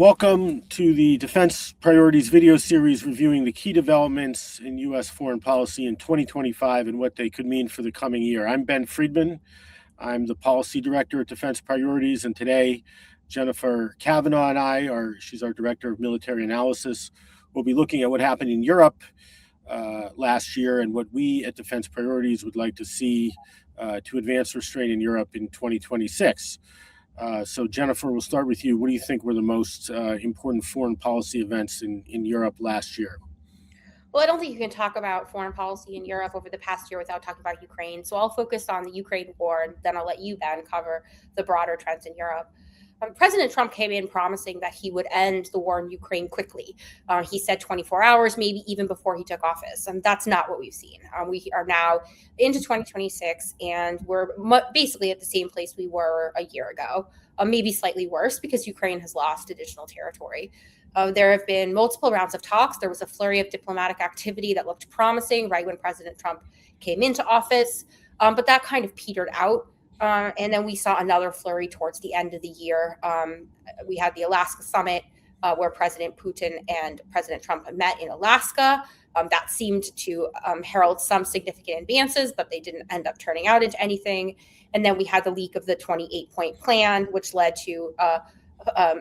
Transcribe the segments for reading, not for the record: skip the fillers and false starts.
Welcome to the Defense Priorities video series reviewing the key developments in U.S. foreign policy in 2025 and what they could mean for the coming year. I'm Ben Friedman. I'm the Policy Director at Defense Priorities, and today Jennifer Kavanaugh and she's our Director of Military Analysis, will be looking at what happened in Europe last year and what we at Defense Priorities would like to see to advance restraint in Europe in 2026. So Jennifer, we'll start with you. What do you think were the most important foreign policy events in Europe last year? Well, I don't think you can talk about foreign policy in Europe over the past year without talking about Ukraine. So I'll focus on the Ukraine war, and then I'll let you, Ben, cover the broader trends in Europe. President Trump came in promising that he would end the war in Ukraine quickly. He said 24 hours, maybe even before he took office. And that's not what we've seen. We are now into 2026, and we're basically at the same place we were a year ago, maybe slightly worse because Ukraine has lost additional territory. There have been multiple rounds of talks. There was a flurry of diplomatic activity that looked promising right when President Trump came into office, but that kind of petered out. And then we saw another flurry towards the end of the year. We had the Alaska summit where President Putin and President Trump met in Alaska. That seemed to herald some significant advances, but they didn't end up turning out into anything. And then we had the leak of the 28-point plan, which led to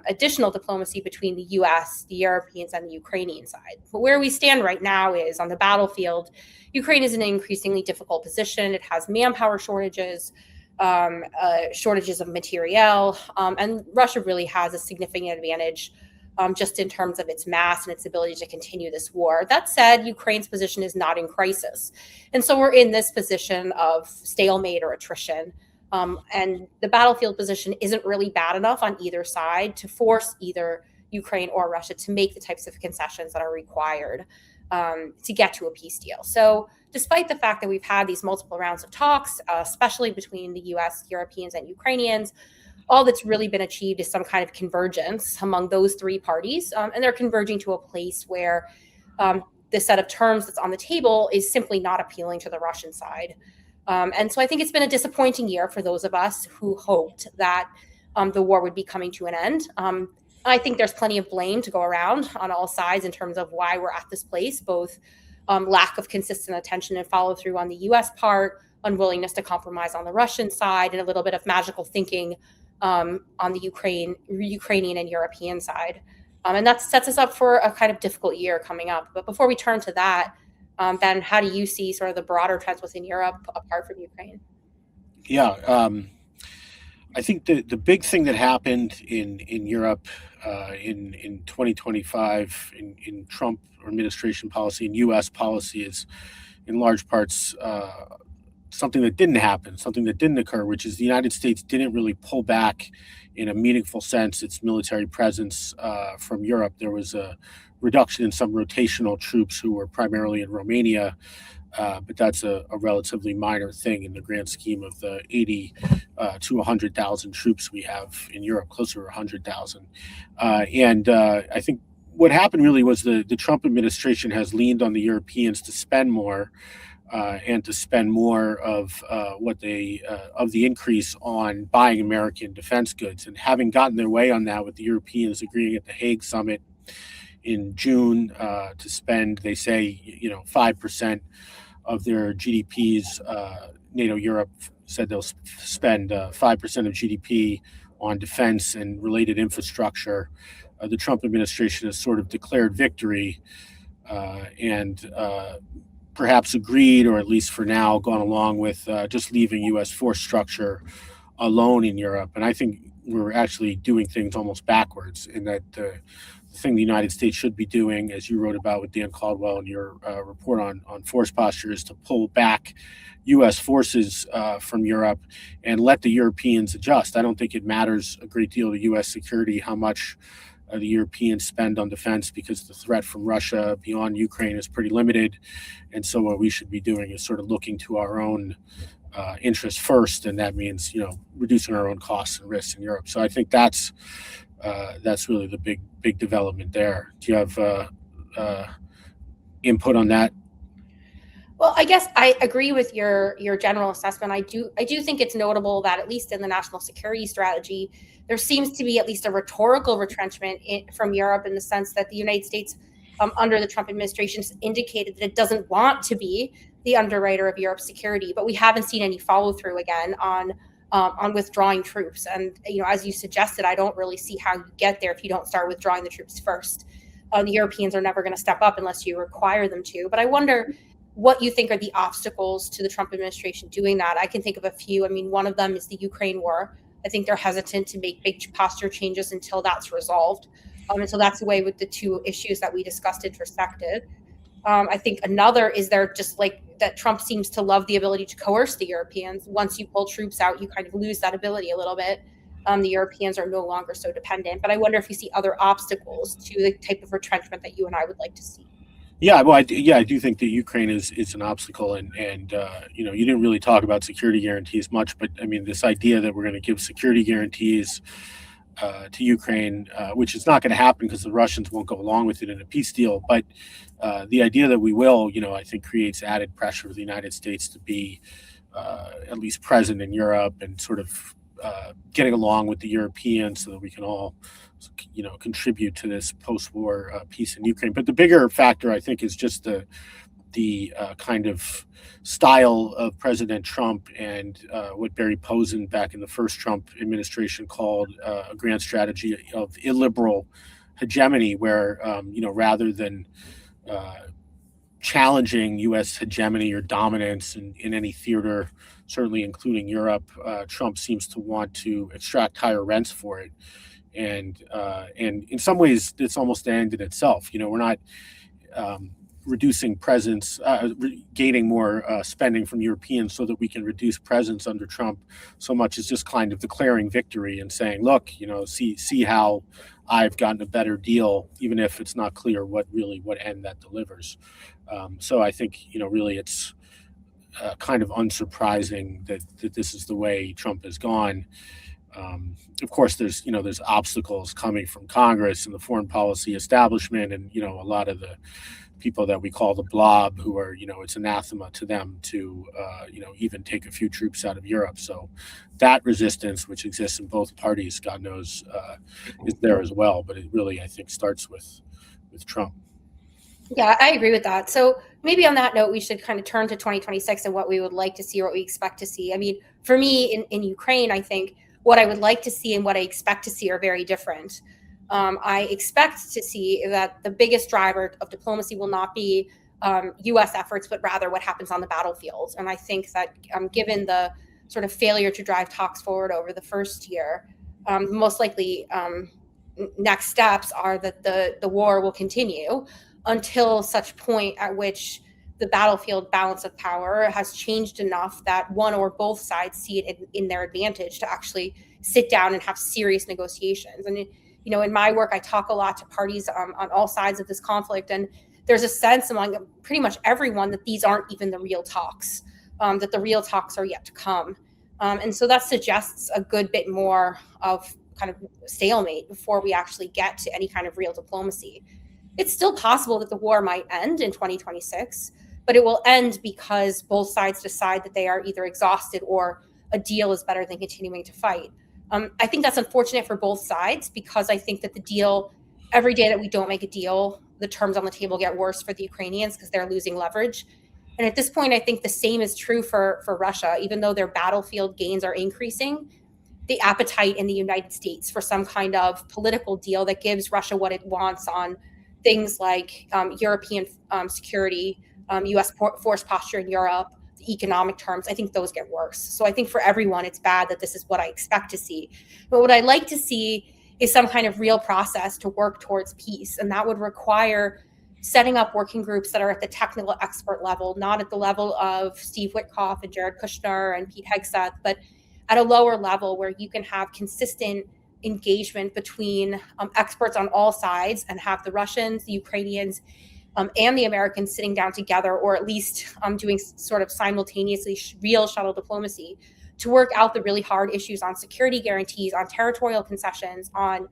additional diplomacy between the U.S., the Europeans, and the Ukrainian side. But where we stand right now is on the battlefield. Ukraine is in an increasingly difficult position. It has manpower shortages. Shortages of materiel, and Russia really has a significant advantage just in terms of its mass and its ability to continue this war. That said, Ukraine's position is not in crisis. And so we're in this position of stalemate or attrition. And the battlefield position isn't really bad enough on either side to force either Ukraine or Russia to make the types of concessions that are required to get to a peace deal. So despite the fact that we've had these multiple rounds of talks, especially between the U.S., Europeans, and Ukrainians, all that's really been achieved is some kind of convergence among those three parties. And they're converging to a place where the set of terms that's on the table is simply not appealing to the Russian side. And so I think it's been a disappointing year for those of us who hoped that the war would be coming to an end. I think there's plenty of blame to go around on all sides in terms of why we're at this place, both lack of consistent attention and follow through on the U.S. part, unwillingness to compromise on the Russian side, and a little bit of magical thinking on the Ukrainian and European side. And that sets us up for a kind of difficult year coming up. But before we turn to that, Ben, how do you see sort of the broader trends within Europe apart from Ukraine? Yeah, I think the big thing that happened in Europe in 2025 in Trump administration policy and U.S. policy is in large parts something that didn't happen, something that didn't occur, which is the United States didn't really pull back in a meaningful sense its military presence from Europe. There was a reduction in some rotational troops who were primarily in Romania, but that's a relatively minor thing in the grand scheme of the 80 to 100,000 troops we have in Europe, closer to 100,000. And I think what happened really was the Trump administration has leaned on the Europeans to spend more and to spend more of of the increase on buying American defense goods, and having gotten their way on that with the Europeans agreeing at the Hague summit in June to spend, they say, 5% of their GDPs. NATO Europe said they'll spend 5% of GDP on defense and related infrastructure. The Trump administration has sort of declared victory and perhaps agreed, or at least for now, gone along with just leaving U.S. force structure alone in Europe. And I think we're actually doing things almost backwards, in that the thing the United States should be doing, as you wrote about with Dan Caldwell in your report on force posture, is to pull back U.S. forces from Europe and let the Europeans adjust. I don't think it matters a great deal to U.S. security how much the Europeans spend on defense, because the threat from Russia beyond Ukraine is pretty limited. And so what we should be doing is sort of looking to our own interests first, and that means reducing our own costs and risks in Europe. So I think that's really the big development there. Do you have input on that? Well, I guess I agree with your general assessment. I do think it's notable that at least in the national security strategy, there seems to be at least a rhetorical retrenchment from Europe in the sense that the United States, under the Trump administration, has indicated that it doesn't want to be the underwriter of Europe's security, but we haven't seen any follow through again on withdrawing troops. And as you suggested, I don't really see how you get there if you don't start withdrawing the troops first. The Europeans are never going to step up unless you require them to. But I wonder what you think are the obstacles to the Trump administration doing that. I can think of a few. I mean, one of them is the Ukraine war. I think they're hesitant to make big posture changes until that's resolved. And so that's the way with the two issues that we discussed intersected. I think another is they're just like that Trump seems to love the ability to coerce the Europeans. Once you pull troops out, you kind of lose that ability a little bit. The Europeans are no longer so dependent. But I wonder if you see other obstacles to the type of retrenchment that you and I would like to see. Yeah, well, I do think that Ukraine is an obstacle, and you didn't really talk about security guarantees much, but I mean, this idea that we're going to give security guarantees to Ukraine, which is not going to happen because the Russians won't go along with it in a peace deal, but the idea that we will, I think creates added pressure for the United States to be at least present in Europe and sort of getting along with the Europeans so that we can all contribute to this post-war peace in Ukraine. But the bigger factor, I think, is just the kind of style of President Trump and what Barry Posen back in the first Trump administration called a grand strategy of illiberal hegemony, where rather than challenging U.S. hegemony or dominance in any theater, certainly including Europe, Trump seems to want to extract higher rents for it. And in some ways, it's almost the end in itself. We're not reducing presence, gaining more spending from Europeans so that we can reduce presence under Trump so much as just kind of declaring victory and saying, look, see how I've gotten a better deal, even if it's not clear what end that delivers. So I think, really it's kind of unsurprising that this is the way Trump has gone. Of course, there's obstacles coming from Congress and the foreign policy establishment, and a lot of the people that we call the blob, who are it's anathema to them to even take a few troops out of Europe. So that resistance, which exists in both parties, God knows, is there as well. But it really, I think, starts with Trump. Yeah, I agree with that. So maybe on that note, we should kind of turn to 2026 and what we would like to see or what we expect to see. I mean, for me in Ukraine, I think what I would like to see and what I expect to see are very different. I expect to see that the biggest driver of diplomacy will not be U.S. efforts, but rather what happens on the battlefield. And I think that given the sort of failure to drive talks forward over the first year, most likely next steps are that the war will continue until such point at which the battlefield balance of power has changed enough that one or both sides see it in their advantage to actually sit down and have serious negotiations. And in my work, I talk a lot to parties on all sides of this conflict, and there's a sense among pretty much everyone that these aren't even the real talks, that the real talks are yet to come. And so that suggests a good bit more of kind of stalemate before we actually get to any kind of real diplomacy. It's still possible that the war might end in 2026, but it will end because both sides decide that they are either exhausted or a deal is better than continuing to fight. I think that's unfortunate for both sides because I think that the deal, every day that we don't make a deal, the terms on the table get worse for the Ukrainians because they're losing leverage. And at this point, I think the same is true for Russia. Even though their battlefield gains are increasing, the appetite in the United States for some kind of political deal that gives Russia what it wants on things like European security, U.S. force posture in Europe, the economic terms, I think those get worse. So I think for everyone, it's bad that this is what I expect to see. But what I like to see is some kind of real process to work towards peace. And that would require setting up working groups that are at the technical expert level, not at the level of Steve Witkoff and Jared Kushner and Pete Hegseth, but at a lower level where you can have consistent engagement between experts on all sides and have the Russians, the Ukrainians, and the Americans sitting down together, or at least doing sort of simultaneously real shuttle diplomacy to work out the really hard issues on security guarantees, on territorial concessions, on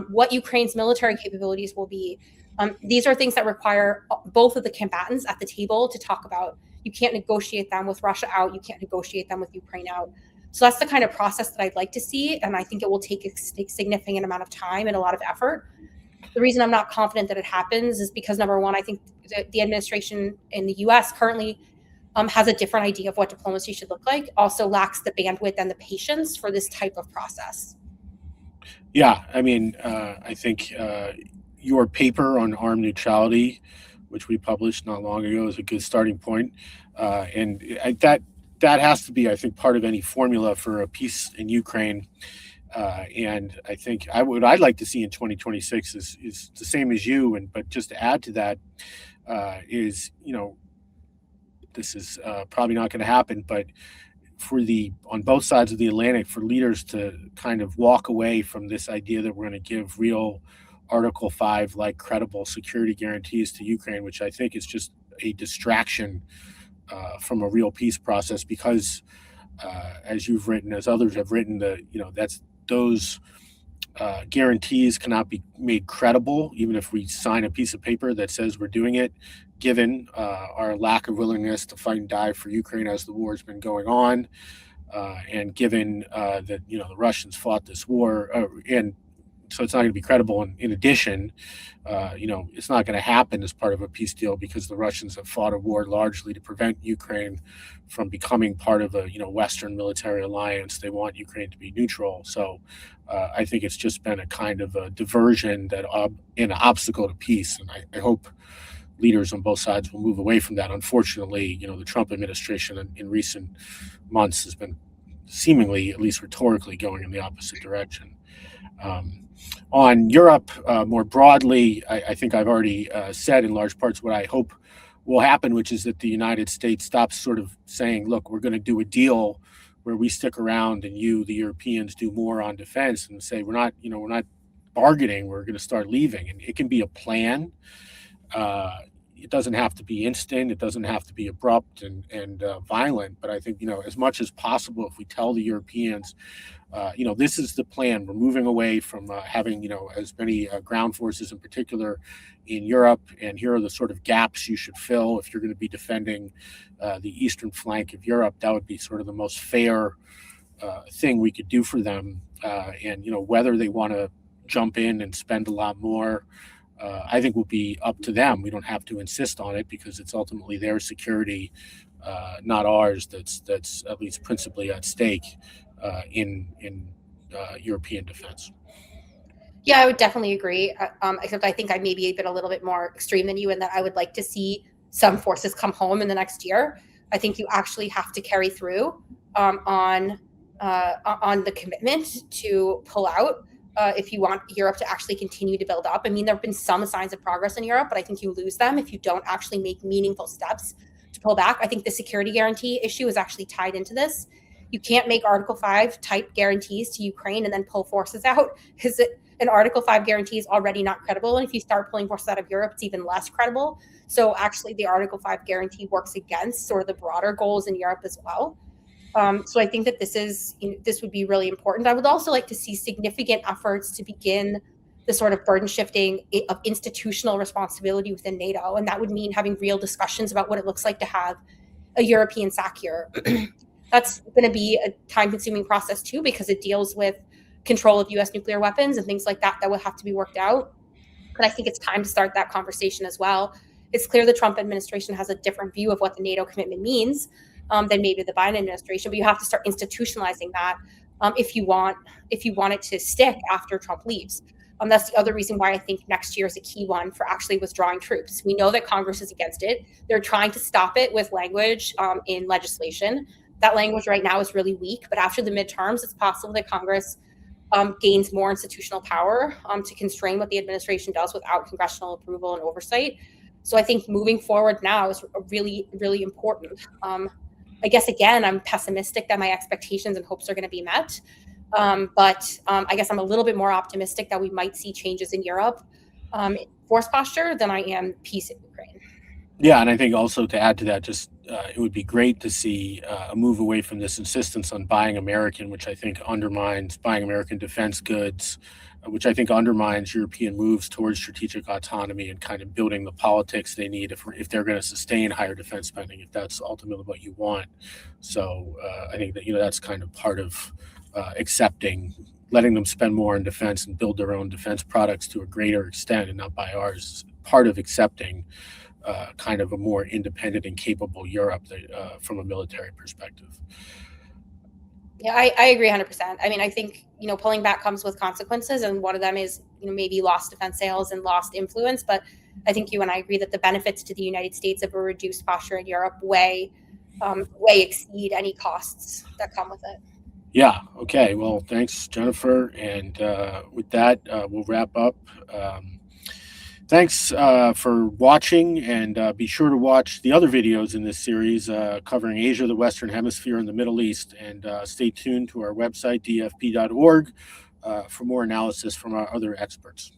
what Ukraine's military capabilities will be. These are things that require both of the combatants at the table to talk about. You can't negotiate them with Russia out. You can't negotiate them with Ukraine out. So that's the kind of process that I'd like to see. And I think it will take a significant amount of time and a lot of effort. The reason I'm not confident that it happens is because, number one, I think the administration in the U.S. currently has a different idea of what diplomacy should look like, also lacks the bandwidth and the patience for this type of process. Yeah, I mean, I think your paper on armed neutrality, which we published not long ago, is a good starting point. And that has to be, I think, part of any formula for a peace in Ukraine. And I think what I'd like to see in 2026 is the same as you, but just to add to that is, this is probably not going to happen, but on both sides of the Atlantic, for leaders to kind of walk away from this idea that we're going to give real Article 5 like credible security guarantees to Ukraine, which I think is just a distraction from a real peace process, because as you've written, as others have written, those guarantees cannot be made credible, even if we sign a piece of paper that says we're doing it, given our lack of willingness to fight and die for Ukraine as the war has been going on, and given that the Russians fought this war, and so it's not going to be credible. And in addition, it's not going to happen as part of a peace deal, because the Russians have fought a war largely to prevent Ukraine from becoming part of a Western military alliance. They want Ukraine to be neutral. So I think it's just been a kind of a diversion and an obstacle to peace. And I hope leaders on both sides will move away from that. Unfortunately, the Trump administration in recent months has been seemingly, at least rhetorically, going in the opposite direction. On Europe, more broadly, I think I've already said in large parts what I hope will happen, which is that the United States stops sort of saying, look, we're going to do a deal where we stick around and the Europeans, do more on defense, and say, we're not bargaining, we're going to start leaving. And it can be a plan. It doesn't have to be instant. It doesn't have to be abrupt and violent. But I think, as much as possible, if we tell the Europeans, this is the plan. We're moving away from having, as many ground forces in particular in Europe. And here are the sort of gaps you should fill if you're going to be defending the eastern flank of Europe. That would be sort of the most fair thing we could do for them. And, whether they want to jump in and spend a lot more, I think will be up to them. We don't have to insist on it, because it's ultimately their security, not ours, that's at least principally at stake in European defense. Yeah, I would definitely agree. Except I think I may be a little bit more extreme than you in that I would like to see some forces come home in the next year. I think you actually have to carry through on the commitment to pull out. If you want Europe to actually continue to build up. I mean, there have been some signs of progress in Europe, but I think you lose them if you don't actually make meaningful steps to pull back. I think the security guarantee issue is actually tied into this. You can't make Article 5 type guarantees to Ukraine and then pull forces out, because an Article 5 guarantee is already not credible. And if you start pulling forces out of Europe, it's even less credible. So actually the Article 5 guarantee works against sort of the broader goals in Europe as well. So I think that this would be really important. I would also like to see significant efforts to begin the sort of burden shifting of institutional responsibility within NATO. And that would mean having real discussions about what it looks like to have a European SACEUR. That's going to be a time-consuming process too, because it deals with control of U.S. nuclear weapons and things like that will have to be worked out. But I think it's time to start that conversation as well. It's clear the Trump administration has a different view of what the NATO commitment means than maybe the Biden administration, but you have to start institutionalizing that if you want it to stick after Trump leaves. That's the other reason why I think next year is a key one for actually withdrawing troops. We know that Congress is against it. They're trying to stop it with language in legislation. That language right now is really weak, but after the midterms, it's possible that Congress gains more institutional power to constrain what the administration does without congressional approval and oversight. So I think moving forward now is really, really important. I guess, again, I'm pessimistic that my expectations and hopes are going to be met. But I guess I'm a little bit more optimistic that we might see changes in Europe force posture than I am peace in Ukraine. Yeah, and I think also to add to that, just it would be great to see a move away from this insistence on buying American, which I think undermines buying American defense goods, which I think undermines European moves towards strategic autonomy and kind of building the politics they need if they're going to sustain higher defense spending, if that's ultimately what you want. So I think that, that's kind of part of accepting, letting them spend more on defense and build their own defense products to a greater extent and not buy ours. Part of accepting kind of a more independent and capable Europe from a military perspective. Yeah, I agree 100%. I mean, I think, pulling back comes with consequences, and one of them is, maybe lost defense sales and lost influence. But I think you and I agree that the benefits to the United States of a reduced posture in Europe way exceed any costs that come with it. Yeah. Okay. Well, thanks, Jennifer. And with that, we'll wrap up. Thanks for watching, and be sure to watch the other videos in this series covering Asia, the Western Hemisphere, and the Middle East. And stay tuned to our website, dfp.org, for more analysis from our other experts.